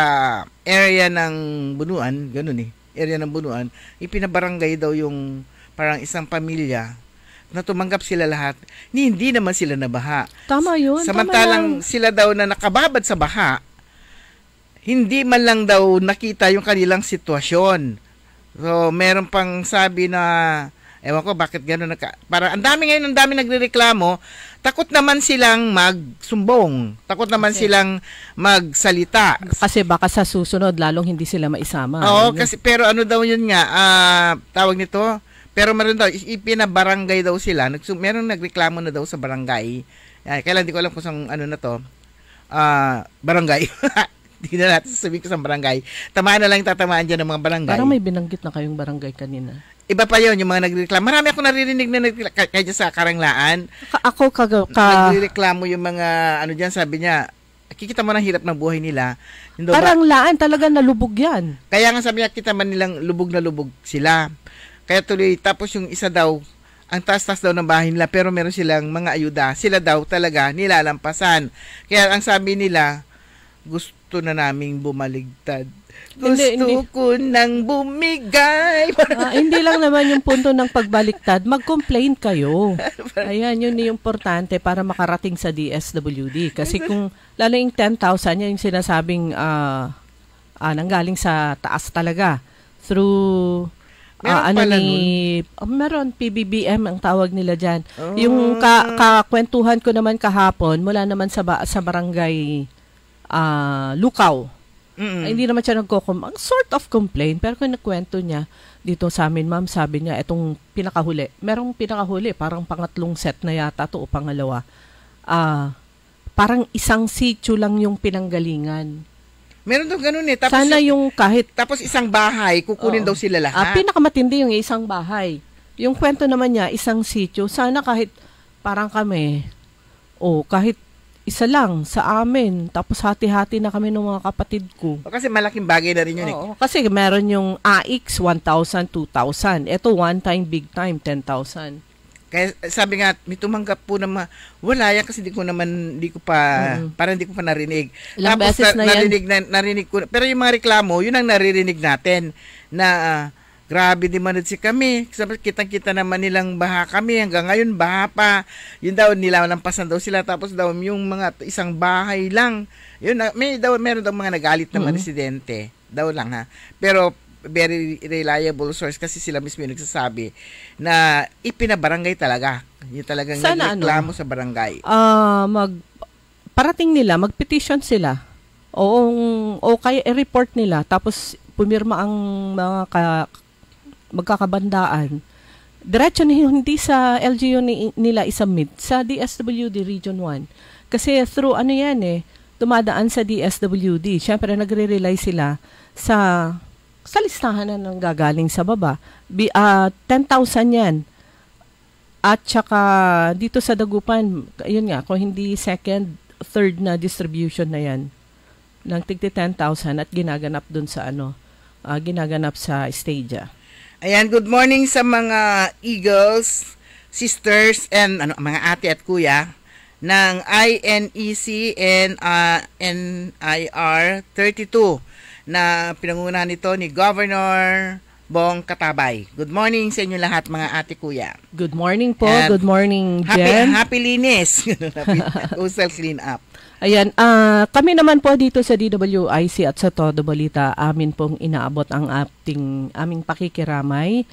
area ng Bunuan, ganun eh. Area ng Bunuan, ipinabarangay daw yung parang isang pamilya na tumanggap sila lahat, hindi naman sila nabaha. Tama yun. Samantalang sila daw na nakababad sa baha, hindi man lang daw nakita yung kanilang sitwasyon. So, meron pang sabi na Ewan ko bakit gano'n. Parang ang dami nagrereklamo. Takot naman silang magsumbong. Takot naman silang magsalita. Kasi baka sa susunod, lalong hindi sila maisama. Oo, kasi, pero ano daw yun nga, tawag nito, pero meron daw, ipinabarangay daw sila. Meron nagreklamo na daw sa barangay. Kailan, di ko alam kung saan ano na to. Barangay. Hindi na natin sasabihin ko sa barangay. Tamaan na lang tatamaan dyan ng mga barangay. Parang may binanggit na kayong barangay kanina. Iba pa yun, yung mga nagreklamo. Marami ako naririnig na kaya sa Karanglaan. Nagreklamo yung mga, ano dyan, sabi niya, kikita mo ng hirap ng buhay nila. Karanglaan, talaga nalubog yan. Kaya nga sabi niya, kita man nilang lubog na lubog sila. Kaya tuloy, tapos yung isa daw, ang taas-taas daw ng bahay nila, pero meron silang mga ayuda. Sila daw talaga nilalampasan. Kaya ang sabi nila, gusto na naming bumaligtad. Gusto ko nang bumigay. Hindi lang naman yung punto ng pagbaliktad. Mag-complain kayo. Ayan, yun yung importante para makarating sa DSWD. Kasi kung lalo yung 10,000, yan yung sinasabing nanggaling sa taas talaga. Through meron PBBM ang tawag nila dyan. Yung kakwentuhan ko naman kahapon mula naman sa barangay Lukaw. Hindi naman siya sort of complain, pero kung nagkwento niya dito sa amin, ma'am, sabi niya itong pinakahuli, merong pinakahuli, parang pangatlong set na yata to o pangalawa, parang isang sitio lang yung pinanggalingan. Meron daw ganun eh. Tapos sana yung kahit... Tapos isang bahay, kukunin daw sila lahat. Pinakamatindi yung isang bahay. Yung kwento naman niya, isang sitio. Sana kahit parang kami, kahit isa lang sa amin. Tapos hati-hati na kami ng mga kapatid ko. Kasi malaking bagay na rin yun eh. Kasi meron yung AX 1,000, 2,000. Ito one time, big time, 10,000. Kaya sabi nga, may tumanggap po na wala yan kasi hindi ko pa narinig. Ilang Tapos beses na narinig ko. Pero yung mga reklamo, yun ang naririnig natin na grabe demanad si kami. Sabi, kitang-kita naman nilang baha kami. Hanggang ngayon, baha pa. Yun daw, nilalampasan daw sila. Tapos daw, yung mga isang bahay lang. Yun, meron daw mga nagalit na mga residente. Daw lang ha. Pero, very reliable source kasi sila mismo yung nagsasabi na ipinabarangay talaga. Yung talagang nagreklamo sa barangay. Parating nila, mag-petition sila. O kaya i-report nila. Tapos, pumirma ang mga magkakabandaan, diretso hindi sa LGU nila isubmit sa DSWD Region 1. Kasi through dumadaan sa DSWD. Siyempre, nagre-rely sila sa listahan na nang gagaling sa baba. 10,000 yan. At saka dito sa Dagupan, yun nga, kung hindi second, third na distribution na yan, ng tigti 10,000 at ginaganap dun sa ginaganap sa Stadia. Ayan, good morning sa mga Eagles, sisters, and mga ate at kuya ng INEC and NIR 32 na pinangunahan nito ni Governor Bong Katabay. Good morning sa inyo lahat mga ate kuya. Good morning po. And good morning, Jen. Happy linis. Coastal clean up. Ayan, kami naman po dito sa DWIC at sa Todo Balita, amin pong inaabot ang aming pakikiramay.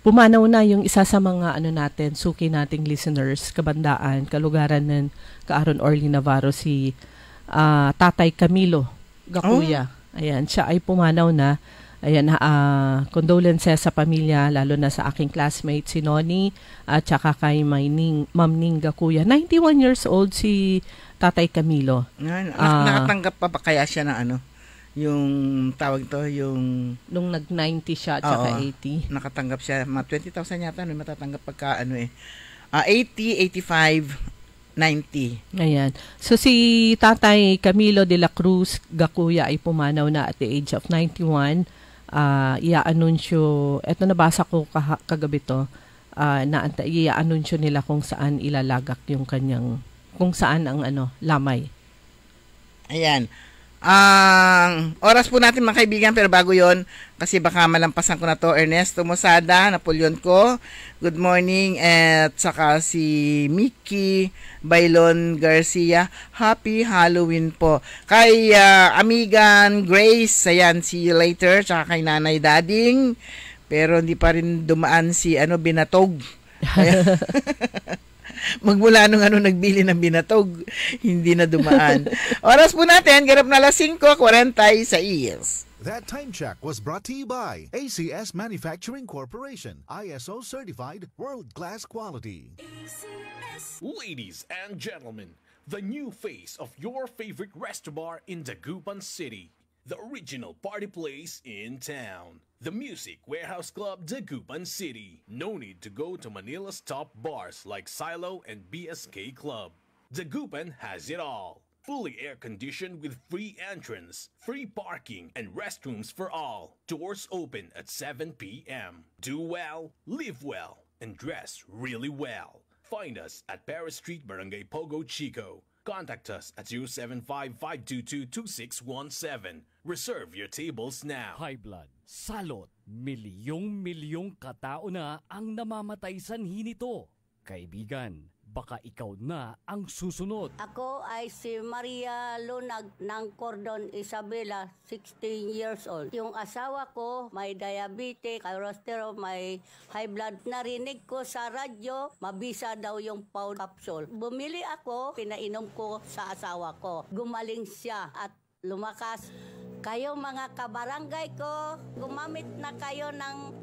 Pumanaw na yung isa sa mga natin, suki nating listeners, kabandaan, kalugaran ng Kaaron Orly Navarro, si Tatay Camilo Gakuya. Ayan, siya ay pumanaw na. Ayan, condolences sa pamilya, lalo na sa aking classmate si Noni at saka kay Ma'am Ning Gakuya. 91 years old si Tatay Camilo. Nakatanggap pa ba kaya siya ng yung tawag to, yung... Nung nag-90 siya at saka 80. Nakatanggap siya, mga 20,000 yata, matatanggap pagka 80, 85, 90. Ayan. So si Tatay Camilo de la Cruz Gakuya ay pumanaw na at the age of 91. Ia-anunsyo, eto nabasa ko kagabi to, ia-anunsyo nila kung saan ilalagak yung kung saan ang lamay. Ayan. Ang oras po natin mga kaibigan, pero bago yon, kasi baka malampasan ko na to, Ernesto Mosada, Napoleon ko, good morning, at saka si Mickey Bailon Garcia, happy Halloween po. Kay Amigan Grace, ayan, see you later, saka kay Nanay Dading, Pero hindi pa rin dumaan si Binatog. Magmula nung nagbili ng binatog, hindi na dumaan. Oras po natin, ganap na 5:46. That time check was brought to you by ACS Manufacturing Corporation, ISO certified world-class quality. Ladies and gentlemen, the new face of your favorite restaurant in Dagupan City. The original party place in town. The Music Warehouse Club, Dagupan City. No need to go to Manila's top bars like Silo and BSK Club. Dagupan has it all. Fully air-conditioned with free entrance, free parking, and restrooms for all. Doors open at 7 p.m. Do well, live well, and dress really well. Find us at Paris Street, Barangay Pogo, Chico. Contact us at 075-522-2617. Reserve your tables now. High blood, salot, milyong katao na ang namamatay sanhi nito. Kaibigan, baka ikaw na ang susunod. Ako ay si Maria Lunag ng Cordon Isabela, 16 years old. Yung asawa ko may diabetes, cholesterol, may high blood. Narinig ko sa radyo, mabisa daw yung Paul capsule. Bumili ako, pinainom ko sa asawa ko. Gumaling siya at lumakas. Kayo mga kabarangay ko, gumamit na kayo ng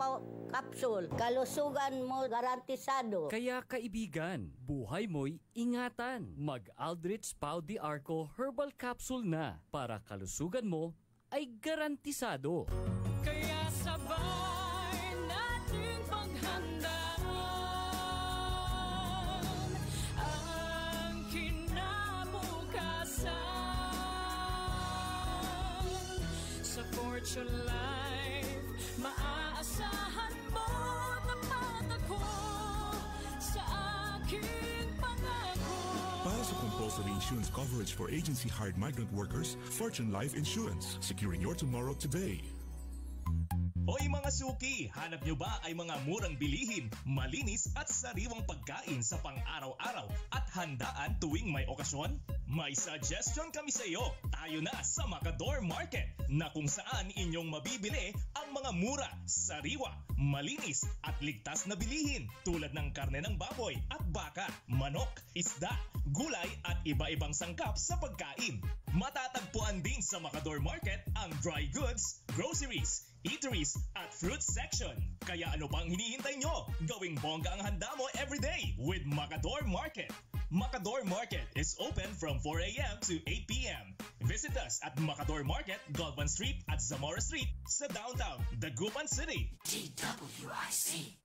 capsule. Kalusugan mo garantisado. Kaya kaibigan, buhay mo'y ingatan. Mag-Aldrich Pau de Arco Herbal Capsule na para kalusugan mo ay garantisado. Kaya sabay nating paghandaan ang kinabukasan. Sa Fortune Life, maaasahan mo tapat ako sa aking pangako. Para sa compulsory insurance coverage for agency-hired migrant workers, Fortune Life Insurance, securing your tomorrow today. Hoy mga suki, hanap nyo ba ay mga murang bilihin, malinis at sariwang pagkain sa pang-araw-araw at handaan tuwing may okasyon? May suggestion kami sa iyo. Tayo na sa Macador Market na kung saan inyong mabibili ang mga mura, sariwa, malinis at ligtas na bilihin tulad ng karne ng baboy at baka, manok, isda, gulay at iba-ibang sangkap sa pagkain. Matatagpuan din sa Macador Market ang dry goods, groceries, eateries at fruit section. Kaya ano pang hinihintay nyo? Gawing bongga ang handa mo everyday with Macador Market. Macador Market is open from 4 a.m. to 8 p.m. Visit us at Macador Market, Galvan Street at Zamora Street sa downtown Dagupan City. DWIC.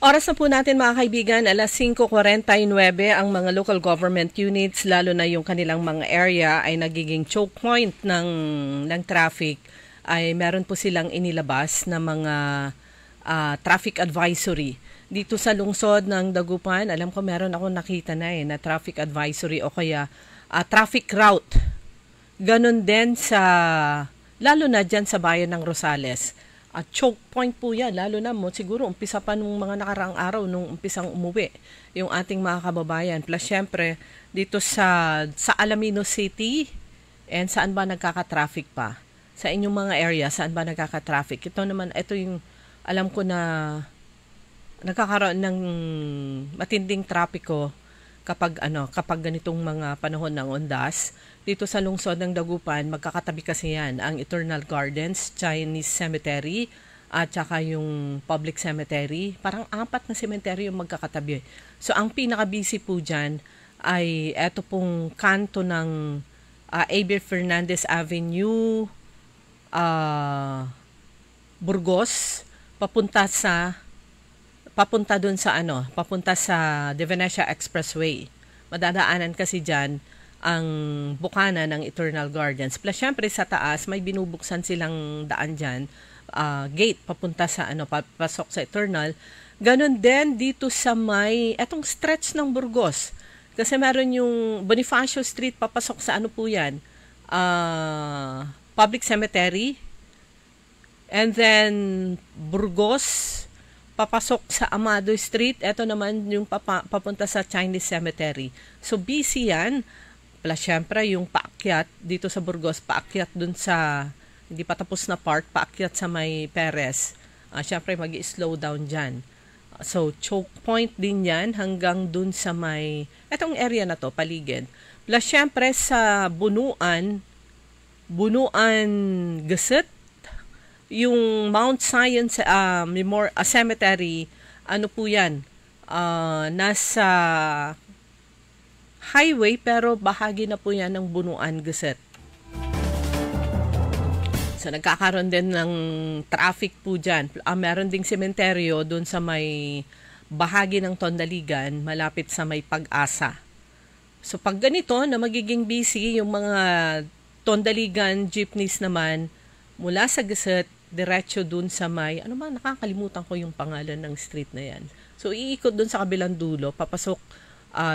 Oras na po natin mga kaibigan, 5:49 ang mga local government units, lalo na yung kanilang mga area ay nagiging choke point ng traffic, ay meron po silang inilabas na mga traffic advisory. Dito sa lungsod ng Dagupan, alam ko meron ako nakita na traffic advisory o kaya traffic route. Ganon din lalo na dyan sa bayan ng Rosales. At choke point po yan, lalo na siguro umpisa pa nung mga nakaraang araw nung umpisang umuwi yung ating mga kababayan. Plus syempre, dito sa Alaminos City, and saan ba nagkaka-traffic pa? Sa inyong mga area, saan ba nagkaka-traffic? Ito yung alam ko na nagkakaroon ng matinding trapiko kapag ganitong mga panahon ng undas. Dito sa lungsod ng Dagupan, magkakatabi kasi yan ang Eternal Gardens, Chinese Cemetery, at saka yung Public Cemetery. Parang 4 na cemetery yung magkakatabi. So, ang pinaka-busy po dyan ay eto pong kanto ng A.B. Fernandez Avenue, Burgos, papunta sa De Venecia Expressway. Madadaanan kasi dyan ang bukana ng Eternal Gardens. Plus, syempre sa taas, may binubuksan silang daan dyan, gate, papunta sa papasok sa Eternal. Ganon din dito sa etong stretch ng Burgos. Kasi meron yung Bonifacio Street, papasok sa po yan, Public Cemetery, And then, Burgos, papasok sa Amado Street. Ito naman yung papunta sa Chinese Cemetery. So, busy yan. Plus, syempre, yung paakyat dito sa Burgos, paakyat dun sa, hindi pa tapos na park, paakyat sa may Perez. Syempre, mag-slow down dyan. So, choke point din yan hanggang dun sa may, etong area na to, paligid. Plus, syempre, sa Bunuan Gusut, yung Mount Science Cemetery, ano po yan, nasa highway pero bahagi na po yan ng Bunuan Gusut. So nagkakaroon din ng traffic po dyan. Meron ding sementeryo doon sa may bahagi ng Tondaligan malapit sa may Pag-asa. So pag ganito na magiging busy yung mga Tondaligan jeepneys naman mula sa Gusut diretso dun sa may, nakakalimutan ko yung pangalan ng street na yan. So iikot dun sa kabilang dulo, papasok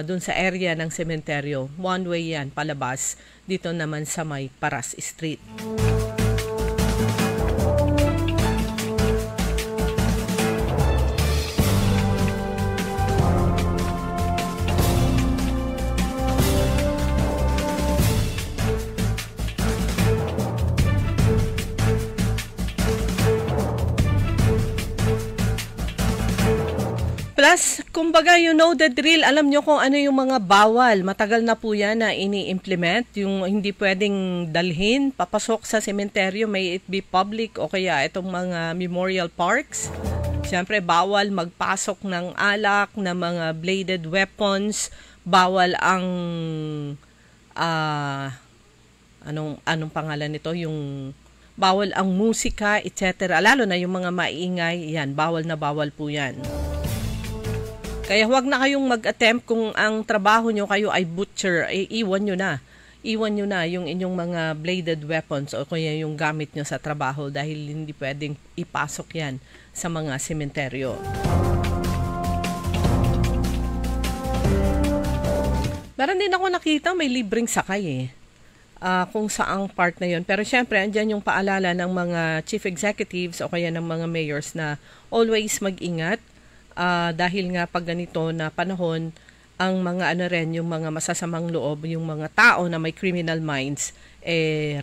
dun sa area ng sementeryo. One way yan, palabas. Dito naman sa may Paras Street. Plus, kumbaga, you know the drill. Alam nyo kung ano yung mga bawal. Matagal na po yan na ini-implement. Yung hindi pwedeng dalhin, papasok sa sementeryo, may it be public o kaya itong mga memorial parks. Siyempre, bawal magpasok ng alak, na mga bladed weapons. Bawal ang, anong pangalan nito? Yung, bawal ang musika, etc. Lalo na yung mga maingay, yan, bawal na bawal po yan. Kaya huwag na kayong mag-attempt kung ang trabaho nyo kayo ay butcher, iwan nyo na. Iwan nyo na yung inyong mga bladed weapons o kaya yung gamit nyo sa trabaho dahil hindi pwedeng ipasok yan sa mga sementeryo. Meron din ako nakita may libreng sakay kung saang part na yon. Pero syempre, andyan yung paalala ng mga chief executives o kaya ng mga mayors na always mag-ingat. Dahil nga pag ganito na panahon, ang mga yung mga masasamang loob, yung mga tao na may criminal minds,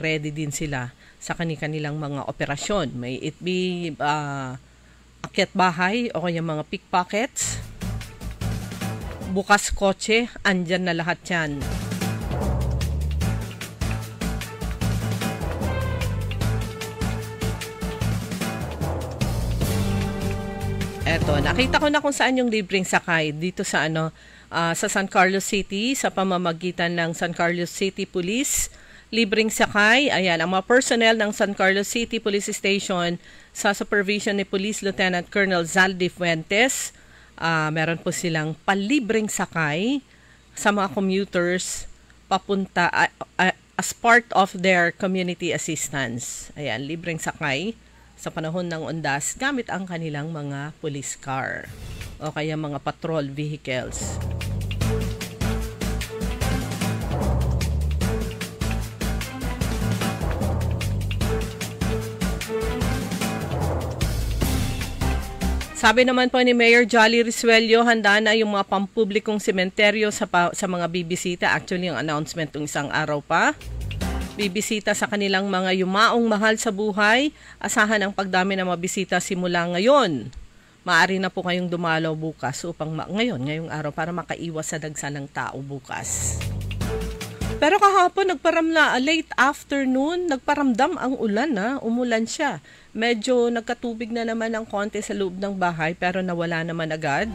ready din sila sa kanilang mga operasyon. May it be akyat bahay o kaya mga pickpockets, bukas kotse, andyan na lahat yan. Eto, nakita ko na kung saan yung libreng sakay dito sa sa San Carlos City sa pamamagitan ng San Carlos City Police. Libreng sakay, ayan, ang mga personnel ng San Carlos City Police Station sa supervision ni Police Lieutenant Colonel Zaldi Fuentes. Meron po silang palibreng sakay sa mga commuters papunta as part of their community assistance. Ayan, libreng sakay sa panahon ng undas gamit ang kanilang mga police car o kaya mga patrol vehicles. Sabi naman po ni Mayor Jolly Risuelio, handa na yung mga pampublikong sementeryo sa mga bibisita. Actually, yung announcement ng isang araw pa. Bibisita sa kanilang mga yumaong mahal sa buhay. Asahan ang pagdami ng mga bisita simula ngayon. Maaari na po kayong dumalaw bukas upang ngayong araw para makaiwas sa dagsa ng tao bukas. Pero kahapon late afternoon, nagparamdam ang ulan umulan siya. Medyo nagkatubig na naman ng konti sa loob ng bahay pero nawala naman agad.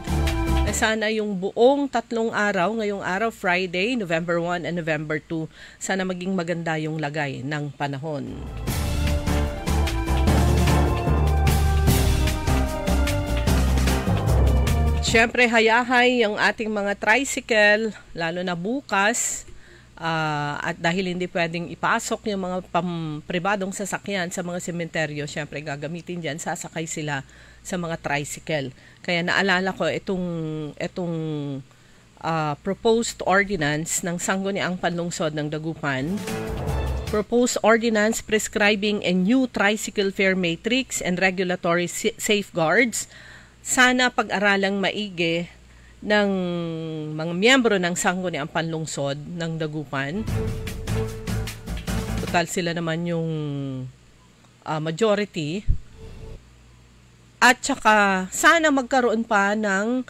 Sana yung buong 3 araw, ngayong araw, Friday, November 1 and November 2, sana maging maganda yung lagay ng panahon. Siyempre, hayahay yung ating mga tricycle, lalo na bukas. At dahil hindi pwedeng ipasok yung mga pribadong sasakyan sa mga sementeryo, siyempre gagamitin dyan, sasakay sila sa mga tricycle. Kaya naalala ko itong proposed ordinance ng Sangguniang Panlungsod ng Dagupan proposed ordinance prescribing a new tricycle fare matrix and regulatory safeguards. Sana pag-aralang maigi ng mga miyembro ng Sangguniang Panlungsod ng Dagupan. Total sila naman yung majority. At saka sana magkaroon pa ng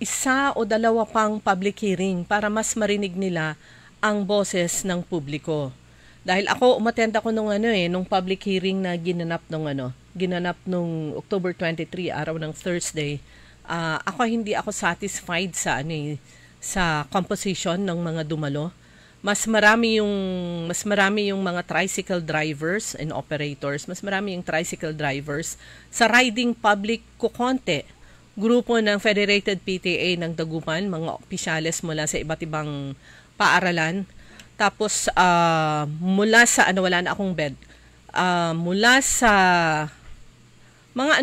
isa o dalawa pang public hearing para mas marinig nila ang boses ng publiko. Dahil ako umattend ako nung public hearing na ginanap nung October 23, araw ng Thursday. Hindi ako satisfied sa composition ng mga dumalo. Mas marami yung mga tricycle drivers and operators, mas marami yung tricycle drivers. Sa riding public kukonte, grupo ng Federated PTA ng Dagupan, mga opisyales mula sa iba't ibang paaralan. Tapos mula sa wala na akong bed. Mula sa mga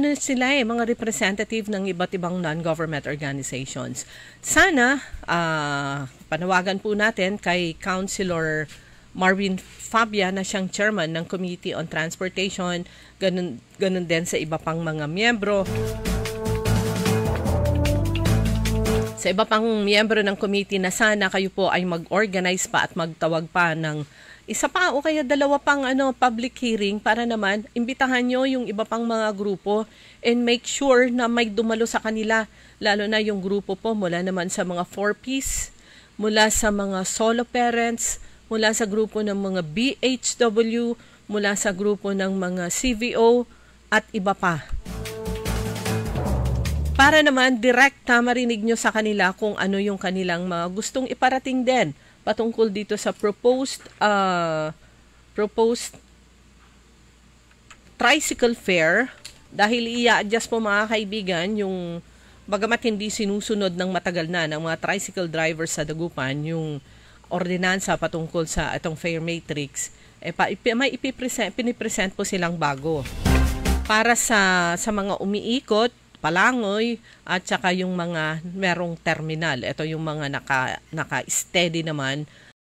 representative ng iba't ibang non-government organizations. Sana panawagan po natin kay Councilor Marvin Fabia na siyang chairman ng Committee on Transportation, ganun din sa iba pang mga miyembro. Sa iba pang miyembro ng committee na sana kayo po ay mag-organize pa at magtawag pa ng isa pa o kaya dalawa pang public hearing para naman imbitahan nyo yung iba pang mga grupo and make sure na may dumalo sa kanila, lalo na yung grupo po mula naman sa mga 4Ps, mula sa mga solo parents, mula sa grupo ng mga BHW, mula sa grupo ng mga CVO at iba pa. Para naman direkta marinig nyo sa kanila kung ano yung kanilang mga gustong iparating din patungkol dito sa proposed tricycle fare, dahil i-adjust po mga kaibigan yung bagamat hindi sinusunod ng matagal na ng mga tricycle drivers sa Dagupan yung ordinansa patungkol sa itong fare matrix, may pinipresent po silang bago para sa mga umiikot, palangoy, at saka yung mga merong terminal. Ito yung mga naka-steady naman